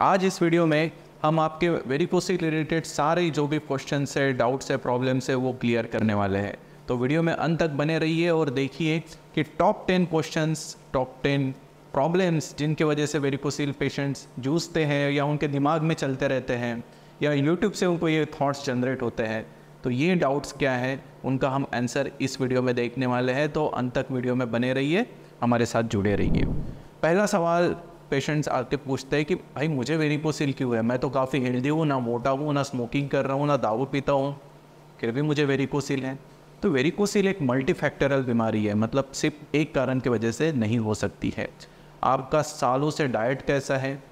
आज इस वीडियो में हम आपके वेरिकोसिल रिलेटेड सारे जो भी क्वेश्चंस है, डाउट्स है, प्रॉब्लम्स है वो क्लियर करने वाले हैं। तो वीडियो में अंत तक बने रहिए और देखिए कि टॉप 10 क्वेश्चंस, टॉप 10 प्रॉब्लम्स जिनके वजह से वेरिकोसिल पेशेंट्स जूझते हैं या उनके दिमाग में चलते रहते हैं या यूट्यूब से उनको ये थॉट्स जनरेट होते हैं। तो ये डाउट्स क्या है उनका हम आंसर इस वीडियो में देखने वाले हैं। तो अंत तक वीडियो में बने रहिए, हमारे साथ जुड़े रहिए। पहला सवाल पेशेंट्स आके पूछते हैं कि भाई मुझे वेरिकोसिल क्यों है? मैं तो काफ़ी हेल्दी हूँ, ना मोटा हूँ, ना स्मोकिंग कर रहा हूँ, ना दारू पीता हूँ, फिर भी मुझे वेरिकोसिल है। तो वेरिकोसिल एक मल्टीफैक्टरल बीमारी है, मतलब सिर्फ एक कारण की वजह से नहीं हो सकती है। आपका सालों से डाइट कैसा है,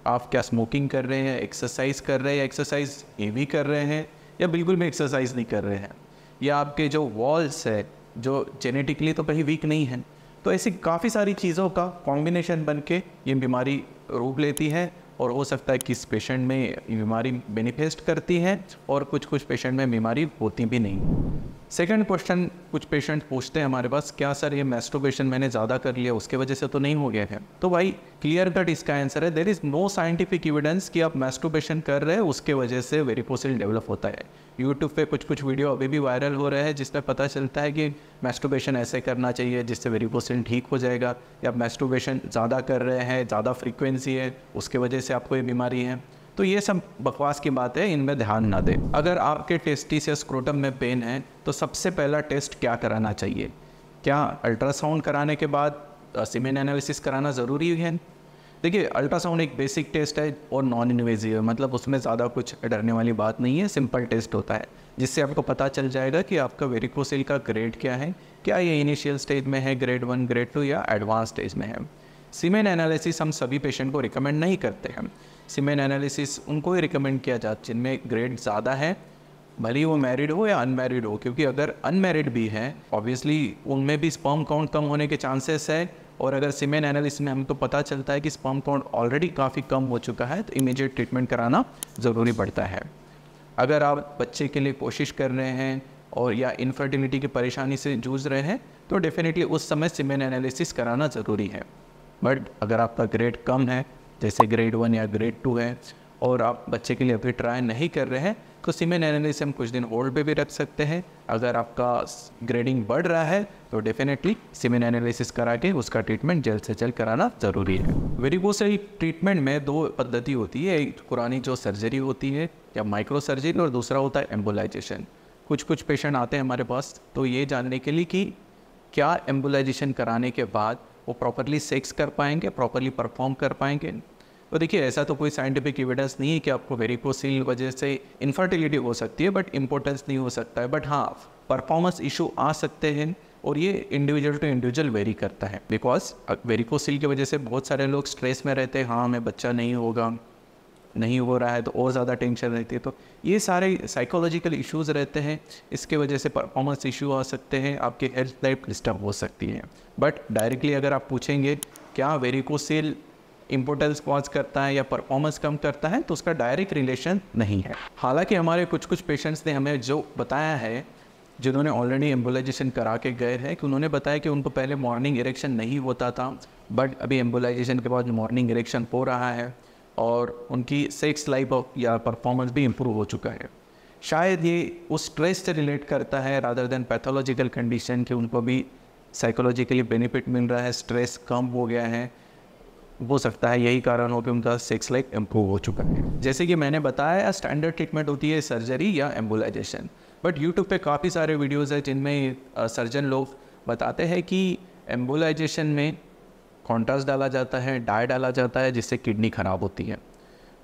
आप क्या स्मोकिंग कर रहे हैं, एक्सरसाइज कर रहे हैं, एक्सरसाइज हेवी कर रहे हैं या बिल्कुल भी एक्सरसाइज नहीं कर रहे हैं, या आपके जो वॉल्स है जो जेनेटिकली तो कहीं वीक नहीं है। तो ऐसी काफ़ी सारी चीज़ों का कॉम्बिनेशन बन के ये बीमारी रूप लेती है और हो सकता है कि इस पेशेंट में ये बीमारी मैनिफेस्ट करती है और कुछ पेशेंट में बीमारी होती भी नहीं। सेकंड क्वेश्चन कुछ पेशेंट पूछते हैं हमारे पास, क्या सर ये मैस्टरबेशन मैंने ज़्यादा कर लिया उसके वजह से तो नहीं हो गया है? तो भाई क्लियर कट इसका आंसर है, there is no scientific evidence कि आप मैस्टरबेशन कर रहे हैं उसके वजह से वेरिकोसिल डेवलप होता है। यूट्यूब पे कुछ वीडियो अभी भी वायरल हो रहे हैं जिसमें पता चलता है कि मैस्टरबेशन ऐसे करना चाहिए जिससे वेरिकोसिल ठीक हो जाएगा, या मैस्टरबेशन ज़्यादा कर रहे हैं, ज़्यादा फ्रीक्वेंसी है उसके वजह से आपको ये बीमारी है। तो ये सब बकवास की बात है, इनमें ध्यान ना दें। अगर आपके टेस्टिस या स्क्रोटम में पेन है तो सबसे पहला टेस्ट क्या कराना चाहिए? क्या अल्ट्रासाउंड कराने के बाद सीमेन एनालिसिस कराना ज़रूरी है? देखिए, अल्ट्रासाउंड एक बेसिक टेस्ट है और नॉन इन्वेजिव है, मतलब उसमें ज़्यादा कुछ डरने वाली बात नहीं है, सिंपल टेस्ट होता है जिससे आपको पता चल जाएगा कि आपका वेरिकोसिल का ग्रेड क्या है, क्या ये इनिशियल स्टेज में है, ग्रेड 1, ग्रेड 2 या एडवांस स्टेज में है। सीमेन एनालिसिस हम सभी पेशेंट को रिकमेंड नहीं करते हैं। सीमेन एनालिसिस उनको ही रिकमेंड किया जाता है जिनमें ग्रेड ज़्यादा है, भले ही वो मैरिड हो या अनमैरिड हो, क्योंकि अगर अनमैरिड भी है ऑब्वियसली उनमें भी स्पर्म काउंट कम होने के चांसेस है। और अगर सीमेन एनालिसिस में हमको पता चलता है कि स्पर्म काउंट ऑलरेडी काफ़ी कम हो चुका है तो इमीडिएट ट्रीटमेंट कराना ज़रूरी पड़ता है। अगर आप बच्चे के लिए कोशिश कर रहे हैं और या इनफर्टिलिटी की परेशानी से जूझ रहे हैं तो डेफिनेटली उस समय सीमेन एनालिसिस कराना ज़रूरी है। बट अगर आपका ग्रेड कम है, जैसे ग्रेड 1 या ग्रेड 2 है, और आप बच्चे के लिए अभी ट्राई नहीं कर रहे हैं तो सीमेन एनालिसिस हम कुछ दिन होल्ड पे भी रख सकते हैं। अगर आपका ग्रेडिंग बढ़ रहा है तो डेफिनेटली सीमेन एनालिसिस करा के उसका ट्रीटमेंट जल्द से जल्द कराना ज़रूरी है। वेरिकोसिल ट्रीटमेंट में दो पद्धति होती है, एक पुरानी जो सर्जरी होती है या माइक्रो सर्जरी, और दूसरा होता है एम्बोलाइजेशन। कुछ पेशेंट आते हैं हमारे पास तो ये जानने के लिए कि क्या एम्बोलाइजेशन कराने के बाद वो प्रॉपरली सेक्स कर पाएंगे, प्रॉपरली परफॉर्म कर पाएंगे। तो देखिए, ऐसा तो कोई साइंटिफिक एविडेंस नहीं है कि आपको वेरिकोसिल वजह से इनफर्टिलिटी हो सकती है, बट इम्पोर्टेंस नहीं हो सकता है। बट हाँ, परफॉर्मेंस इशू आ सकते हैं और ये इंडिविजुअल टू इंडिविजुअल वेरी करता है। बिकॉज वेरिकोसिल की वजह से बहुत सारे लोग स्ट्रेस में रहते हैं, हाँ मैं बच्चा नहीं होगा, नहीं हो रहा है तो और ज़्यादा टेंशन रहती है। तो ये सारे साइकोलॉजिकल इश्यूज़ रहते हैं, इसके वजह से परफॉर्मेंस इशू आ सकते हैं, आपकी हेल्थ लाइफ डिस्टर्ब हो सकती है। बट डायरेक्टली अगर आप पूछेंगे क्या वेरिकोसिल इम्पोर्टेंस कॉज करता है या परफॉर्मेंस कम करता है, तो उसका डायरेक्ट रिलेशन नहीं है। हालांकि हमारे कुछ पेशेंट्स ने हमें जो बताया है, जिन्होंने ऑलरेडी एम्बोलाइजेशन करा के गए हैं, कि उन्होंने बताया कि उनको पहले मॉर्निंग इरेक्शन नहीं होता था, बट अभी एम्बोलाइजेशन के बाद मॉर्निंग इरेक्शन हो रहा है और उनकी सेक्स लाइफ या परफॉर्मेंस भी इम्प्रूव हो चुका है। शायद ये उस स्ट्रेस से रिलेट करता है रादर देन पैथोलॉजिकल कंडीशन, कि उनको भी साइकोलॉजिकली बेनिफिट मिल रहा है, स्ट्रेस कम हो गया है। हो सकता है यही कारण हो कि उनका सेक्स लाइफ इम्प्रूव हो चुका है। जैसे कि मैंने बताया, स्टैंडर्ड ट्रीटमेंट होती है सर्जरी या एम्बोलाइजेशन, बट यूट्यूब पे काफ़ी सारे वीडियोज़ हैं जिनमें सर्जन लोग बताते हैं कि एम्बोलाइजेशन में कॉन्ट्रास्ट डाला जाता है, डाई डाला जाता है, जिससे किडनी ख़राब होती है।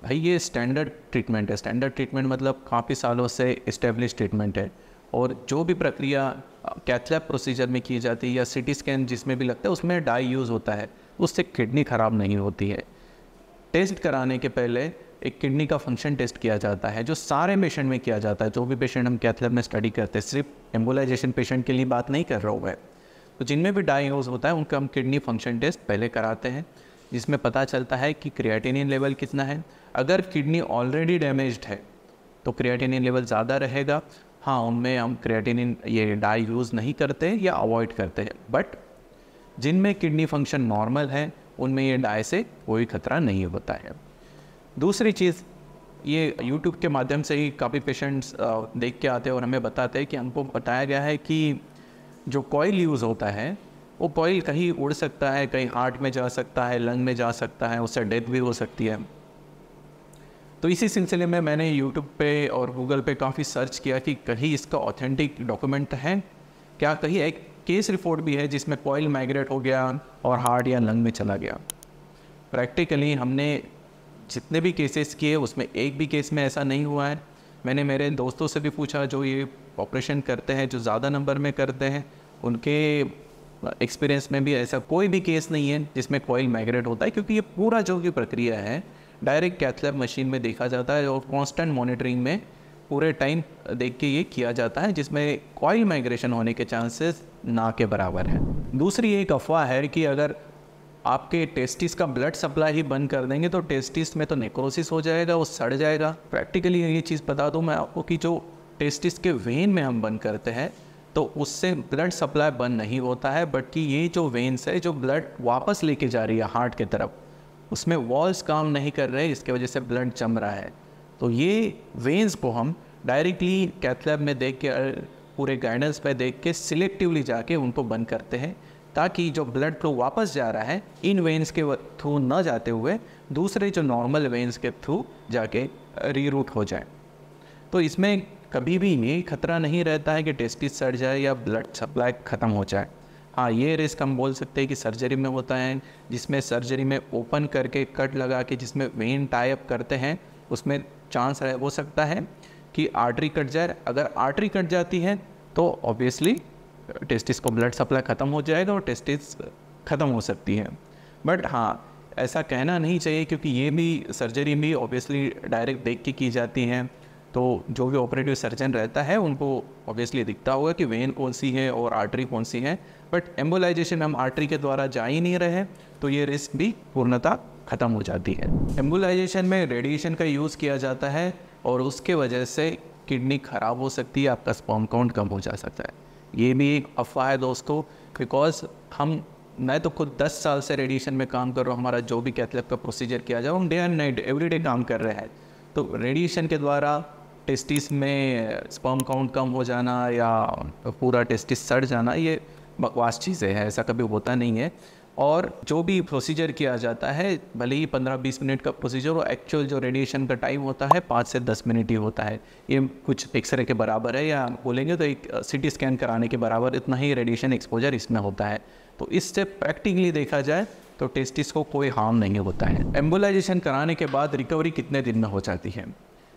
भाई ये स्टैंडर्ड ट्रीटमेंट है। स्टैंडर्ड ट्रीटमेंट मतलब काफ़ी सालों से इस्टेब्लिश ट्रीटमेंट है, और जो भी प्रक्रिया कैथ लैब प्रोसीजर में की जाती है या सिटी स्कैन जिसमें भी लगता है उसमें डाई यूज़ होता है, उससे किडनी ख़राब नहीं होती है। टेस्ट कराने के पहले एक किडनी का फंक्शन टेस्ट किया जाता है, जो सारे पेशेंट में किया जाता है। जो भी पेशेंट हम कैथ लैब में स्टडी करते हैं, सिर्फ एम्बोलाइजेशन पेशेंट के लिए बात नहीं कर रहा हूँ मैं, तो जिनमें भी डाई यूज़ होता है उनका हम किडनी फंक्शन टेस्ट पहले कराते हैं, जिसमें पता चलता है कि क्रिएटिनिन लेवल कितना है। अगर किडनी ऑलरेडी डैमेज्ड है तो क्रिएटिनिन लेवल ज़्यादा रहेगा। हाँ, उनमें हम क्रिएटिनिन ये डाई यूज़ नहीं करते या अवॉइड करते हैं, बट जिनमें किडनी फंक्शन नॉर्मल है उनमें ये डाई से कोई खतरा नहीं होता है। दूसरी चीज़, ये यूट्यूब के माध्यम से ही काफ़ी पेशेंट्स देख के आते हैं और हमें बताते हैं कि हमको बताया गया है कि जो कॉइल यूज़ होता है वो कॉइल कहीं उड़ सकता है, कहीं हार्ट में जा सकता है, लंग में जा सकता है, उससे डेथ भी हो सकती है। तो इसी सिलसिले में मैंने यूट्यूब पे और गूगल पे काफ़ी सर्च किया कि कहीं इसका ऑथेंटिक डॉक्यूमेंट है क्या, कहीं एक केस रिपोर्ट भी है जिसमें कॉइल माइग्रेट हो गया और हार्ट या लंग में चला गया। प्रैक्टिकली हमने जितने भी केसेस किए उसमें एक भी केस में ऐसा नहीं हुआ है। मैंने मेरे दोस्तों से भी पूछा जो ये ऑपरेशन करते हैं, जो ज़्यादा नंबर में करते हैं, उनके एक्सपीरियंस में भी ऐसा कोई भी केस नहीं है जिसमें कॉइल माइग्रेट होता है, क्योंकि ये पूरा जो की प्रक्रिया है डायरेक्ट कैथ लैब मशीन में देखा जाता है और कांस्टेंट मॉनिटरिंग में पूरे टाइम देख के ये किया जाता है, जिसमें कॉइल माइग्रेशन होने के चांसेस ना के बराबर है। दूसरी एक अफवाह है कि अगर आपके टेस्टिस का ब्लड सप्लाई ही बंद कर देंगे तो टेस्टिस में तो नेक्रोसिस हो जाएगा, वो सड़ जाएगा। प्रैक्टिकली ये चीज़ बता दूं मैं आपको कि जो टेस्टिस के वेन में हम बंद करते हैं तो उससे ब्लड सप्लाई बंद नहीं होता है, बल्कि ये जो वेन्स है जो ब्लड वापस लेके जा रही है हार्ट की तरफ, उसमें वॉल्स काम नहीं कर रहे, इसके वजह से ब्लड जम रहा है। तो ये वेन्स को हम डायरेक्टली कैथ लैब में देख के, पूरे गाइडेंस पे देख के सिलेक्टिवली जाके उनको बंद करते हैं, ताकि जो ब्लड फ्लो वापस जा रहा है इन वेन्स के थ्रू न जाते हुए दूसरे जो नॉर्मल वेन्स के थ्रू जाके रीरूट हो जाए। तो इसमें कभी भी ये खतरा नहीं रहता है कि टेस्टिस सड़ जाए या ब्लड सप्लाई ख़त्म हो जाए। हाँ, ये रिस्क हम बोल सकते हैं कि सर्जरी में होता है, जिसमें सर्जरी में ओपन करके कट लगा के जिसमें वेन टाई अप करते हैं, उसमें चांस हो सकता है कि आर्टरी कट जाए। अगर आर्टरी कट जाती है तो ऑब्वियसली टेस्टिस को ब्लड सप्लाई ख़त्म हो जाएगा और टेस्टिस ख़त्म हो सकती है। बट हाँ, ऐसा कहना नहीं चाहिए, क्योंकि ये भी सर्जरी भी ऑब्वियसली डायरेक्ट देख के की जाती हैं, तो जो भी ऑपरेटिव सर्जन रहता है उनको ऑब्वियसली दिखता होगा कि वेन कौन सी है और आर्टरी कौन सी है। बट एम्बोलाइजेशन में हम आर्टरी के द्वारा जा ही नहीं रहे, तो ये रिस्क भी पूर्णतः ख़त्म हो जाती है। एम्बोलाइजेशन में रेडिएशन का यूज़ किया जाता है और उसके वजह से किडनी ख़राब हो सकती है, आपका स्पर्म काउंट कम हो जा सकता है। ये भी एक अफवाह है दोस्तों, बिकॉज मैं तो खुद 10 साल से रेडिएशन में काम कर रहा हूँ। हमारा जो भी कैथ लैब का प्रोसीजर किया जाए हम डे एंड नाइट एवरीडे काम कर रहे हैं। तो रेडिएशन के द्वारा टेस्टिस में स्पर्म काउंट कम हो जाना या पूरा टेस्टिस सड़ जाना, ये बकवास चीज़ें हैं, ऐसा कभी होता नहीं है। और जो भी प्रोसीजर किया जाता है, भले ही 15-20 मिनट का प्रोसीजर हो, एक्चुअल जो रेडिएशन का टाइम होता है 5 से 10 मिनट ही होता है। ये कुछ एक्सरे के बराबर है, या बोलेंगे तो एक सीटी स्कैन कराने के बराबर इतना ही रेडिएशन एक्सपोजर इसमें होता है। तो इससे प्रैक्टिकली देखा जाए तो टेस्टिस को कोई हार्म नहीं होता है। एम्बोलाइजेशन कराने के बाद रिकवरी कितने दिन में हो जाती है?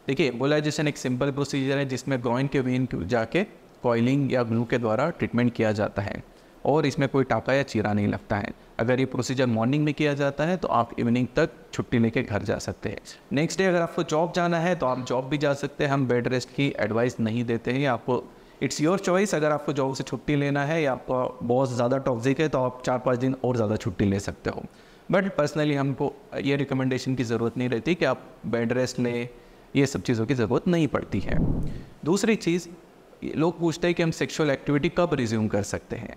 देखिए, एम्बोलाइजेशन एक सिंपल प्रोसीजर है जिसमें ग्रोइन के वेन जाके कॉइलिंग या ग्लू के द्वारा ट्रीटमेंट किया जाता है और इसमें कोई टाका या चीरा नहीं लगता है। अगर ये प्रोसीजर मॉर्निंग में किया जाता है तो आप इवनिंग तक छुट्टी लेके घर जा सकते हैं। नेक्स्ट डे अगर आपको जॉब जाना है तो आप जॉब भी जा सकते हैं। हम बेड रेस्ट की एडवाइस नहीं देते हैं, आपको इट्स योर चॉइस। अगर आपको जॉब से छुट्टी लेना है या आपका बॉस ज़्यादा टॉक्सिक है तो आप 4-5 दिन और ज़्यादा छुट्टी ले सकते हो। बट पर्सनली हमको ये रिकमेंडेशन की ज़रूरत नहीं रहती कि आप बेड रेस्ट लें, ये सब चीज़ों की ज़रूरत नहीं पड़ती है। दूसरी चीज़, लोग पूछते हैं कि हम सेक्सुअल एक्टिविटी कब रिज्यूम कर सकते हैं।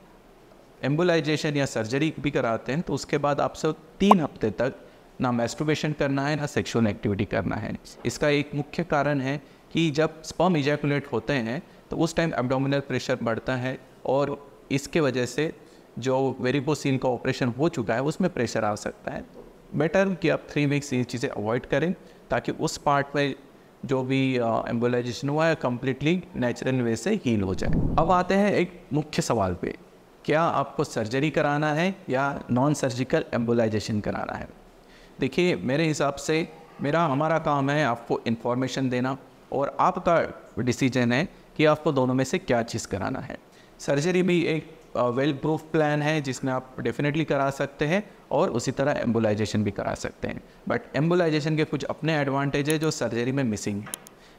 एम्बोलाइजेशन या सर्जरी भी कराते हैं तो उसके बाद आपसे 3 हफ्ते तक ना मैस्टरबेशन करना है ना सेक्सुअल एक्टिविटी करना है। इसका एक मुख्य कारण है कि जब स्पर्म इजैकुलेट होते हैं तो उस टाइम एब्डोमिनल प्रेशर बढ़ता है और इसके वजह से जो वेरिकोसील का ऑपरेशन हो चुका है उसमें प्रेशर आ सकता है। बेटर कि आप 3 वीक्स ये चीज़ें अवॉइड करें ताकि उस पार्ट में जो भी एम्बोलाइजेशन हुआ है कम्प्लीटली नेचुरल वे से हील हो जाए। अब आते हैं एक मुख्य सवाल पे, क्या आपको सर्जरी कराना है या नॉन सर्जिकल एम्बोलाइजेशन कराना है? देखिए, मेरे हिसाब से हमारा काम है आपको इन्फॉर्मेशन देना और आपका डिसीजन है कि आपको दोनों में से क्या चीज़ कराना है। सर्जरी भी एक वेल प्रूफ प्लान है जिसमें आप डेफिनेटली करा सकते हैं और उसी तरह एम्बोलाइजेशन भी करा सकते हैं। बट एम्बोलाइजेशन के कुछ अपने एडवांटेज है जो सर्जरी में मिसिंग है।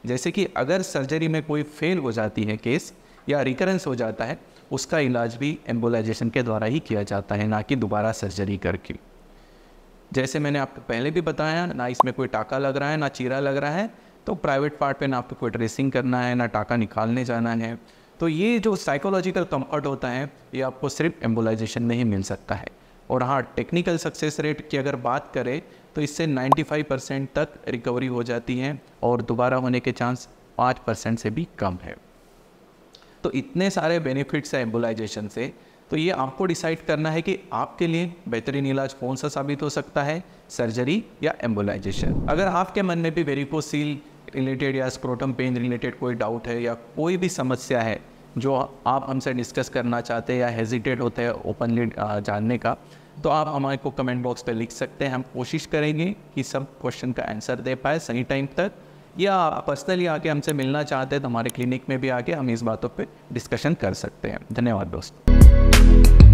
जैसे कि अगर सर्जरी में कोई फेल हो जाती है केस या रिकरेंस हो जाता है, उसका इलाज भी एम्बोलाइजेशन के द्वारा ही किया जाता है, ना कि दोबारा सर्जरी करके। जैसे मैंने आपको पहले भी बताया, ना इसमें कोई टाका लग रहा है ना चीरा लग रहा है, तो प्राइवेट पार्ट पे ना आपको कोई ड्रेसिंग करना है ना टाका निकालने जाना है। तो ये जो साइकोलॉजिकल कंफर्ट होता है ये आपको सिर्फ एम्बोलाइजेशन में ही मिल सकता है। और हाँ, टेक्निकल सक्सेस रेट की अगर बात करें तो इससे 95% तक रिकवरी हो जाती है और दोबारा होने के चांस 5% से भी कम है। तो इतने सारे बेनिफिट्स हैं एम्बोलाइजेशन से, तो ये आपको डिसाइड करना है कि आपके लिए बेहतरीन इलाज कौन सा साबित हो सकता है, सर्जरी या एम्बोलाइजेशन। अगर आपके मन में भी वेरिकोसील रिलेटेड या स्क्रोटम पेन रिलेटेड कोई डाउट है या कोई भी समस्या है जो आप हमसे डिस्कस करना चाहते हैं या हेजिटेट होते हैं ओपनली जानने का, तो आप हमारे को कमेंट बॉक्स पे लिख सकते हैं। हम कोशिश करेंगे कि सब क्वेश्चन का आंसर दे पाए सही टाइम तक, या आप पर्सनली आके हमसे मिलना चाहते हैं तो हमारे क्लिनिक में भी आके हम इस बातों पे डिस्कशन कर सकते हैं। धन्यवाद दोस्तों।